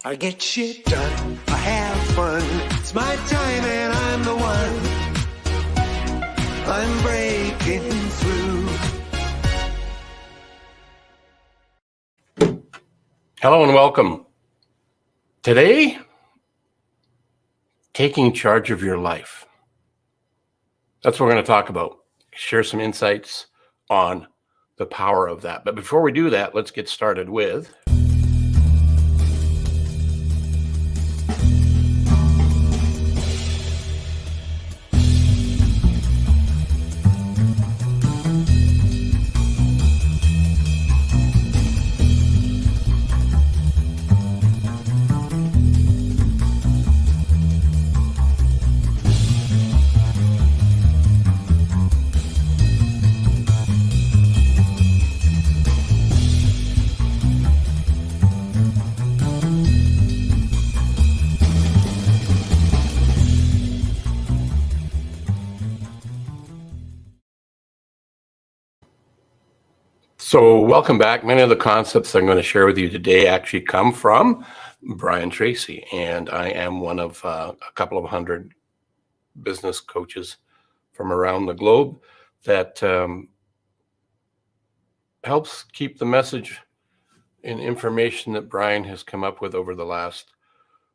I get shit done, I have fun. It's my time and I'm the one. I'm breaking through. Hello and welcome. Today, taking charge of your life. That's what we're going to talk about. Share some insights on the power of that. But before we do that, let's get started with So welcome back. Many of the concepts I'm going to share with you today actually come from Brian Tracy, and I am one of a couple of hundred business coaches from around the globe that helps keep the message and information that Brian has come up with over the last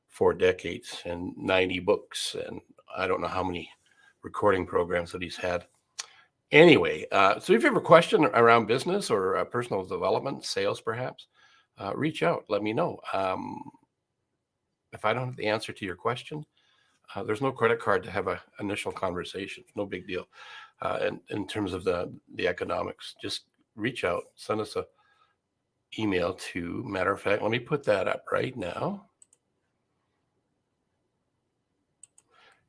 4 decades and 90 books, and I don't know how many recording programs that he's had. Anyway, so if you have a question around business or personal development, sales perhaps, reach out, let me know. If I don't have the answer to your question, there's no credit card to have an initial conversation. No big deal. In terms of the economics, just reach out, send us a email to, matter of fact, let me put that up right now.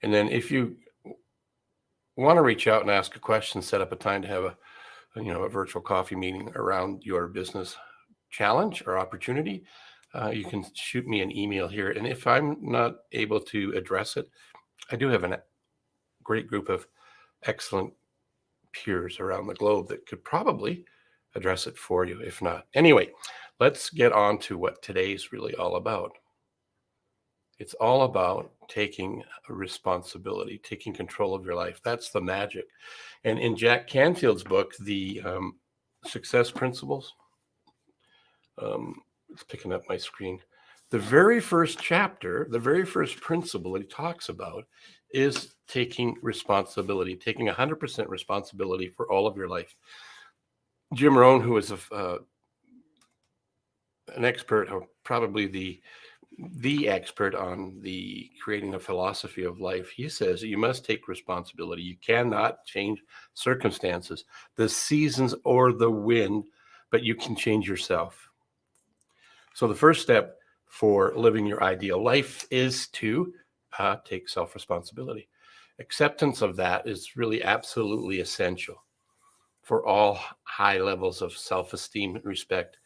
And then if you want to reach out and ask a question, set up a time to have a virtual coffee meeting around your business challenge or opportunity, you can shoot me an email here. And if I'm not able to address it, I do have a great group of excellent peers around the globe that could probably address it for you, if not. Anyway, let's get on to what today's really all about. It's all about taking responsibility, taking control of your life. That's the magic. And in Jack Canfield's book, The Success Principles, it's picking up my screen. The very first chapter, the very first principle that he talks about is taking responsibility, taking 100% responsibility for all of your life. Jim Rohn, who is an expert, or probably the expert on the creating a philosophy of life, he says you must take responsibility. You cannot change circumstances, the seasons, or the wind, but you can change yourself. So the first step for living your ideal life is to take self-responsibility. Acceptance of that is really absolutely essential for all high levels of self-esteem, respect,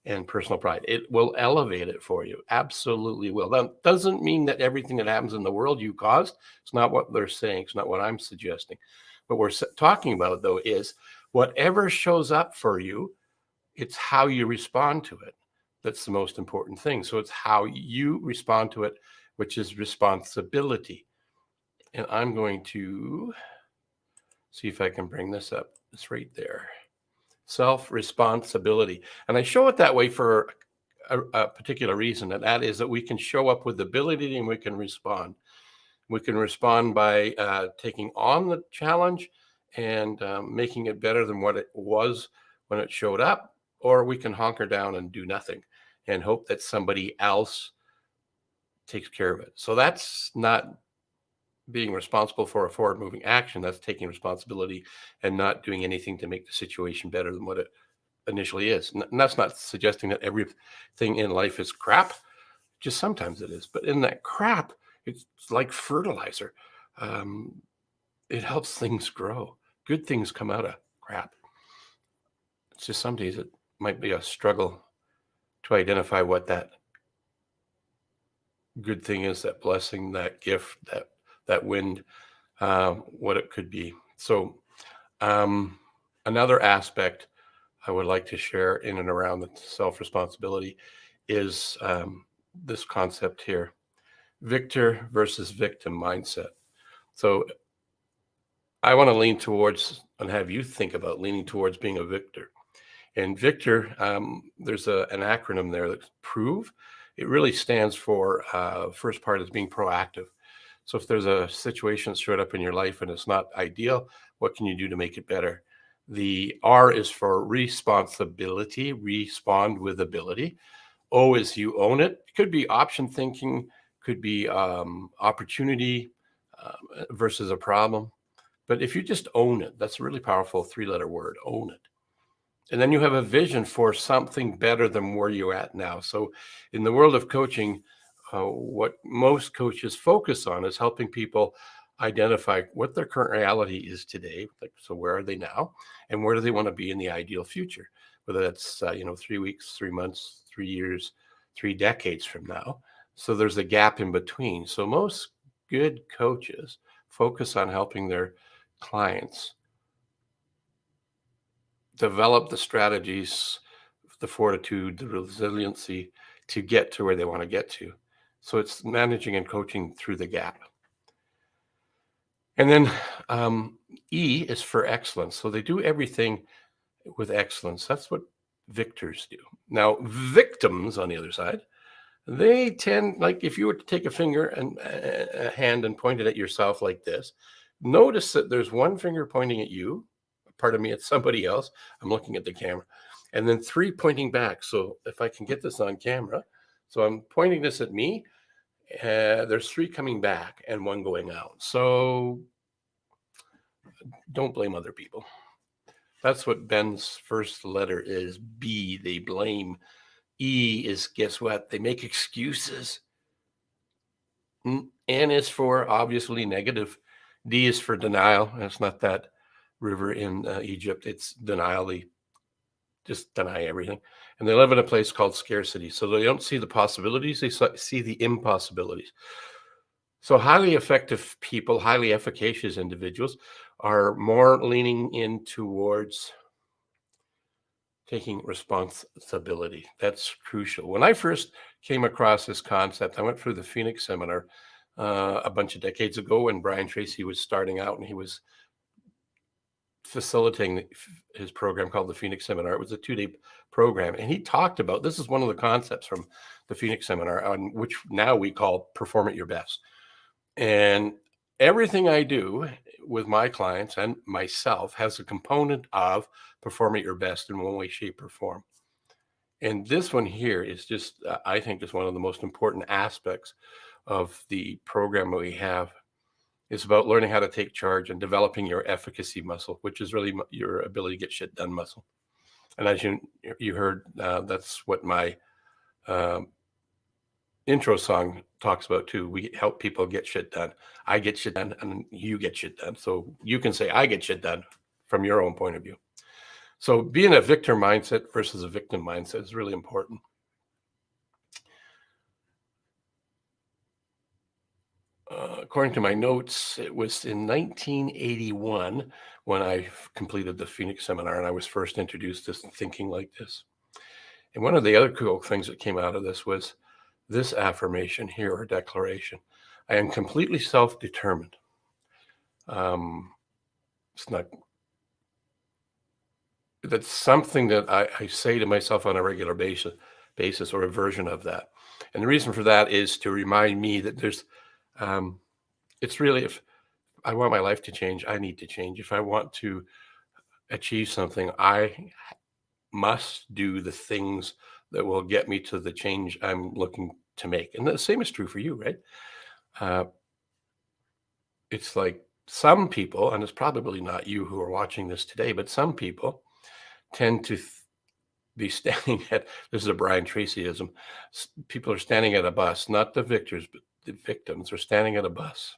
and personal pride. It will elevate it for you. Absolutely will. That doesn't mean that everything that happens in the world you caused. It's not what they're saying. It's not what I'm suggesting. What we're talking about, though, is whatever shows up for you, it's how you respond to it. That's the most important thing. So it's how you respond to it, which is responsibility. And I'm going to see if I can bring this up. It's right there. Self-responsibility. And I show it that way for a particular reason, and that is that we can show up with ability and we can respond. We can respond by taking on the challenge and making it better than what it was when it showed up, or we can hunker down and do nothing and hope that somebody else takes care of it. So that's not being responsible for a forward-moving action. That's taking responsibility and not doing anything to make the situation better than what it initially is. And that's not suggesting that everything in life is crap. Just sometimes it is. But in that crap, it's like fertilizer. It helps things grow. Good things come out of crap. It's just some days it might be a struggle to identify what that good thing is, that blessing, that gift, that wind, what it could be. So another aspect I would like to share in and around the self-responsibility is this concept here: victor versus victim mindset. So I want to lean towards and have you think about leaning towards being a victor. And victor, there's an acronym there that's prove. It really stands for first part is being proactive. So if there's a situation that showed up in your life and it's not ideal, what can you do to make it better? The R is for responsibility, respond with ability. O is you own it. It could be option thinking, could be opportunity versus a problem. But if you just own it, that's a really powerful 3-letter word, own it. And then you have a vision for something better than where you're at now. So in the world of coaching, what most coaches focus on is helping people identify what their current reality is today. Like, so where are they now? And where do they want to be in the ideal future? Whether that's, 3 weeks, 3 months, 3 years, 3 decades from now. So there's a gap in between. So most good coaches focus on helping their clients develop the strategies, the fortitude, the resiliency to get to where they want to get to. So it's managing and coaching through the gap. And then E is for excellence. So they do everything with excellence. That's what victors do. Now, victims on the other side, they tend, like if you were to take a finger and a hand and point it at yourself like this, notice that there's one finger pointing at you. Pardon me, it's somebody else. I'm looking at the camera. And then 3 pointing back. So if I can get this on camera, so I'm pointing this at me. There's 3 coming back and 1 going out. So don't blame other people. That's what Ben's first letter is. B, they blame. E is, guess what? They make excuses. N is for obviously negative. D is for denial. It's not that river in Egypt. It's denial. They just deny everything. And they live in a place called scarcity. So they don't see the possibilities. They see the impossibilities. So highly effective people, highly efficacious individuals are more leaning in towards taking responsibility. That's crucial. When I first came across this concept, I went through the Phoenix seminar a bunch of decades ago when Brian Tracy was starting out and he was facilitating his program called the Phoenix Seminar. It was a 2-day program. And he talked about, this is one of the concepts from the Phoenix Seminar, on which now we call perform at your best. And everything I do with my clients and myself has a component of perform at your best in one way, shape, or form. And this one here is just, I think, is one of the most important aspects of the program that we have. It's about learning how to take charge and developing your efficacy muscle, which is really your ability to get shit done muscle. And as you heard, that's what my intro song talks about too. We help people get shit done. I get shit done and you get shit done. So you can say, I get shit done from your own point of view. So being a victor mindset versus a victim mindset is really important. According to my notes, it was in 1981 when I completed the Phoenix Seminar and I was first introduced to thinking like this. And one of the other cool things that came out of this was this affirmation here, or declaration. I am completely self-determined. It's not, that's something that I say to myself on a regular basis, or a version of that. And the reason for that is to remind me that there's, it's really, if I want my life to change, I need to change. If I want to achieve something, I must do the things that will get me to the change I'm looking to make. And the same is true for you, right? It's like some people, and it's probably not you who are watching this today, but some people tend to be standing at, this is a Brian Tracyism, people are standing at a bus, not the victors, but the victims are standing at a bus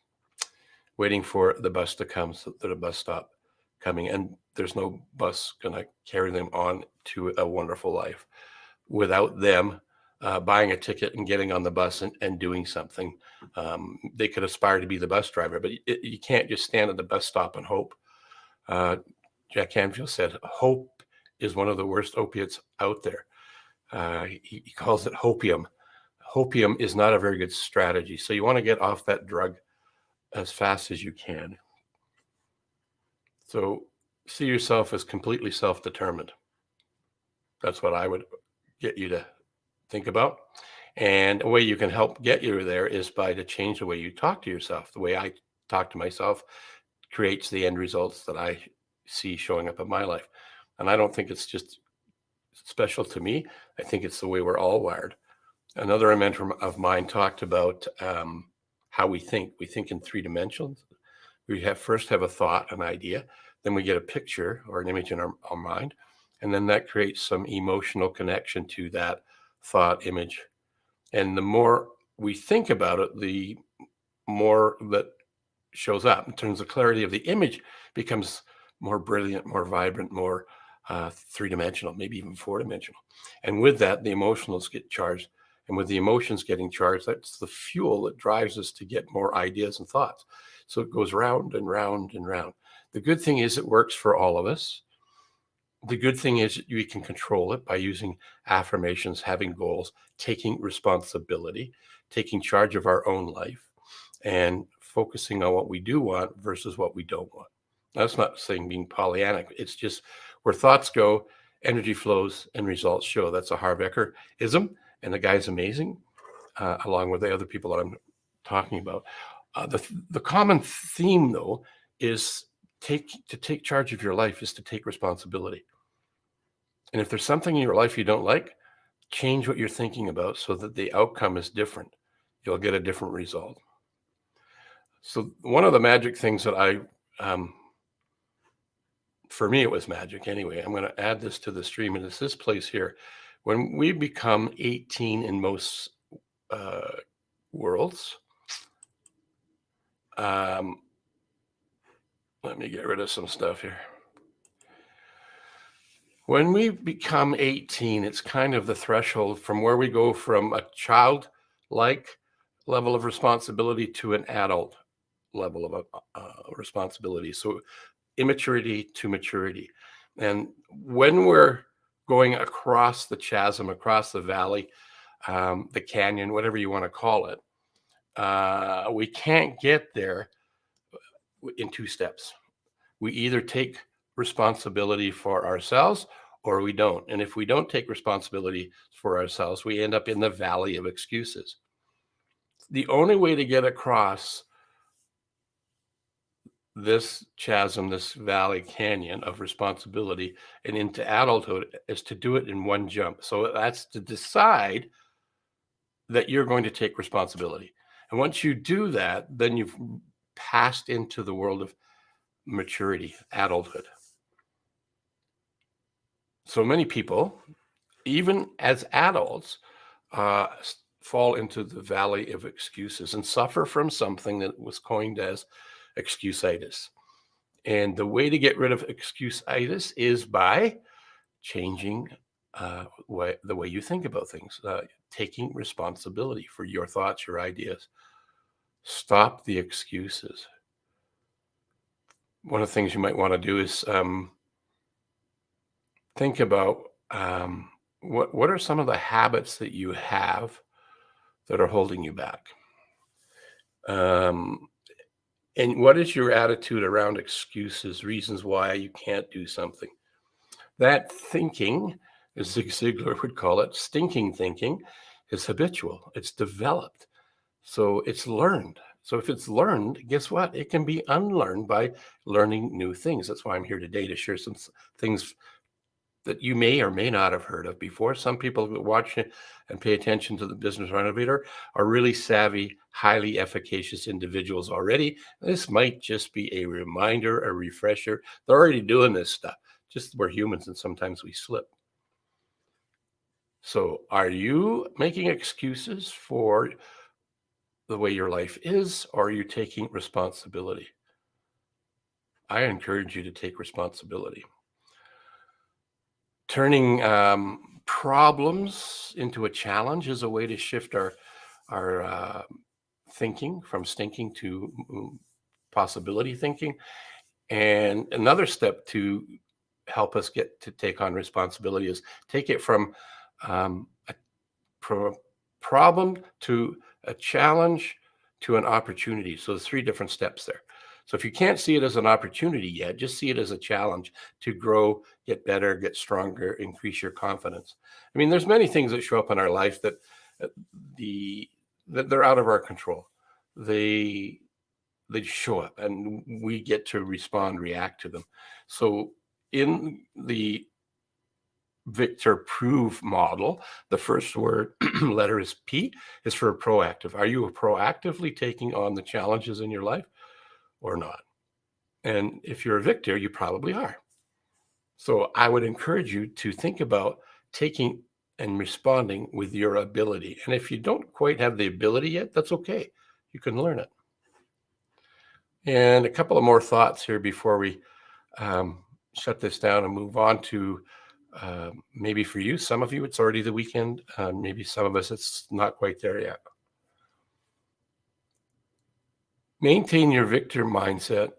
waiting for the bus to come, so that a bus stop coming, and there's no bus going to carry them on to a wonderful life without them buying a ticket and getting on the bus and doing something. They could aspire to be the bus driver, but you can't just stand at the bus stop and hope. Jack Canfield said, hope is one of the worst opiates out there. He calls it hopium. Hopium is not a very good strategy. So you want to get off that drug as fast as you can. So see yourself as completely self-determined. That's what I would get you to think about. And a way you can help get you there is by to change the way you talk to yourself. The way I talk to myself creates the end results that I see showing up in my life. And I don't think it's just special to me. I think it's the way we're all wired. Another mentor of mine talked about how we think. We think in 3 dimensions. We first have a thought, an idea, then we get a picture or an image in our mind, and then that creates some emotional connection to that thought image. And the more we think about it, the more that shows up in terms of clarity of the image becomes more brilliant, more vibrant, more 3-dimensional, maybe even 4-dimensional. And with that, the emotionals get charged. And with the emotions getting charged, that's the fuel that drives us to get more ideas and thoughts. So it goes round and round and round. The good thing is it works for all of us. The good thing is we can control it by using affirmations, having goals, taking responsibility, taking charge of our own life, and focusing on what we do want versus what we don't want. That's not saying being Pollyannic. It's just where thoughts go, energy flows, and results show. That's a Harvecker-ism, and the guy's amazing, along with the other people that I'm talking about. The common theme, though, is to take charge of your life is to take responsibility. And if there's something in your life you don't like, change what you're thinking about so that the outcome is different. You'll get a different result. So one of the magic things that for me, it was magic anyway. I'm going to add this to the stream, and it's this place here. When we become 18 in most worlds, let me get rid of some stuff here. When we become 18, it's kind of the threshold from where we go from a childlike level of responsibility to an adult level of responsibility. So immaturity to maturity. And when we're going across the chasm, across the valley, the canyon, whatever you want to call it, we can't get there in 2 steps. We either take responsibility for ourselves or we don't. And if we don't take responsibility for ourselves, we end up in the valley of excuses. The only way to get across this chasm, this valley canyon of responsibility and into adulthood is to do it in one jump. So that's to decide that you're going to take responsibility. And once you do that, then you've passed into the world of maturity, adulthood. So many people, even as adults, fall into the valley of excuses and suffer from something that was coined as excuseitis. And the way to get rid of excuseitis is by changing the way you think about things, taking responsibility for your thoughts, your ideas. Stop the excuses. One of the things you might want to do is think about what are some of the habits that you have that are holding you back? And what is your attitude around excuses, reasons why you can't do something? That thinking, as Zig Ziglar would call it, stinking thinking, is habitual. It's developed. So it's learned. So if it's learned, guess what? It can be unlearned by learning new things. That's why I'm here today to share some things that you may or may not have heard of before. Some people who watch it and pay attention to the Business Renovator are really savvy, highly efficacious individuals already. This might just be a reminder, a refresher. They're already doing this stuff. Just we're humans and sometimes we slip. So are you making excuses for the way your life is, or are you taking responsibility? I encourage you to take responsibility. Turning problems into a challenge is a way to shift our thinking from stinking to possibility thinking. And another step to help us get to take on responsibility is take it from a problem to a challenge to an opportunity. So there's 3 different steps there. So if you can't see it as an opportunity yet, just see it as a challenge to grow, get better, get stronger, increase your confidence. I mean, there's many things that show up in our life that uh, that they're out of our control. They they show up and we get to respond, react to them. So in the Victor Prove model, the first word letter is P, is for proactive. Are you proactively taking on the challenges in your life or not? And if you're a victor, you probably are. So I would encourage you to think about taking and responding with your ability. And if you don't quite have the ability yet, that's okay. You can learn it. And a couple of more thoughts here before we shut this down and move on to maybe for you, some of you, it's already the weekend. Maybe some of us, it's not quite there yet. Maintain your victor mindset.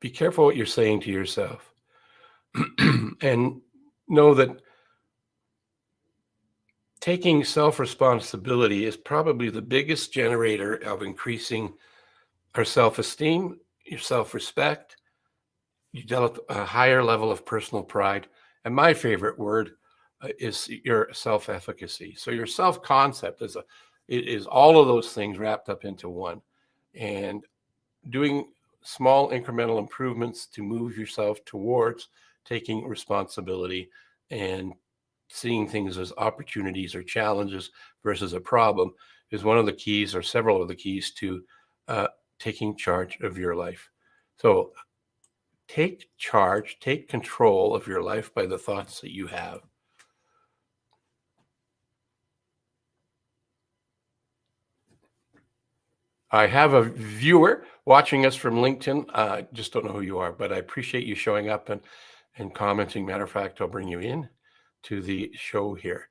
Be careful what you're saying to yourself. And know that taking self-responsibility is probably the biggest generator of increasing our self-esteem, your self-respect. You develop a higher level of personal pride. And my favorite word is your self-efficacy. So your self-concept is all of those things wrapped up into one. And doing small incremental improvements to move yourself towards taking responsibility and seeing things as opportunities or challenges versus a problem is one of the keys, or several of the keys, to taking charge of your life. So take charge, take control of your life by the thoughts that you have. I have a viewer watching us from LinkedIn. I just don't know who you are, but I appreciate you showing up and commenting. Matter of fact, I'll bring you in to the show here.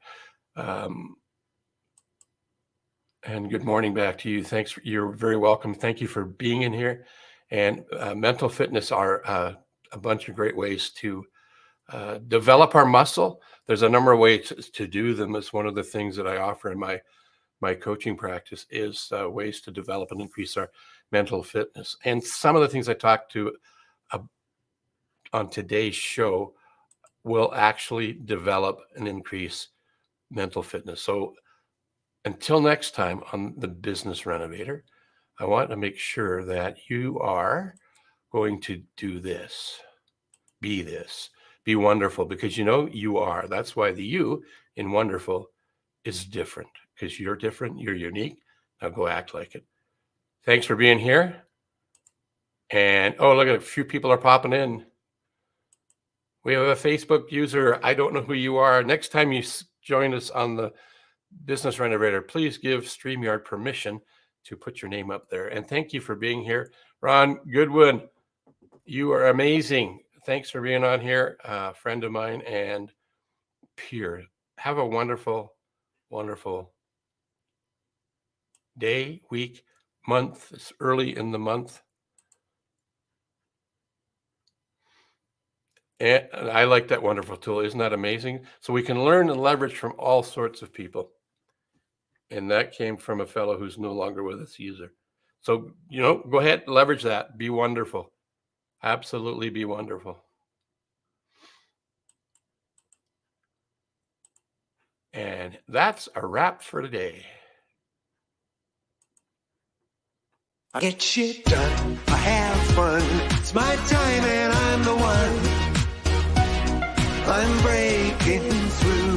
And good morning back to you. Thanks. You're very welcome. Thank you for being in here. And mental fitness are a bunch of great ways to develop our muscle. There's a number of ways to do them. It's one of the things that I offer in my coaching practice is ways to develop and increase our mental fitness. And some of the things I talked to on today's show will actually develop and increase mental fitness. So until next time on the Business Renovator, I want to make sure that you are going to do this, be wonderful, because you know you are. That's why the you in wonderful is different, because you're different, you're unique. Now go act like it. Thanks for being here. And oh, look at a few people are popping in. We have a Facebook user. I don't know who you are. Next time you join us on the Business Renovator, please give StreamYard permission to put your name up there. And thank you for being here. Ron Goodwin, you are amazing. Thanks for being on here, friend of mine and peer. Have a wonderful, wonderful day, week, month. It's early in the month. And I like that wonderful tool. Isn't that amazing? So we can learn and leverage from all sorts of people. And that came from a fellow who's no longer with us, user. So, go ahead, leverage that. Be wonderful. Absolutely be wonderful. And that's a wrap for today. I get shit done, I have fun. It's my time and I'm the one. I'm breaking through.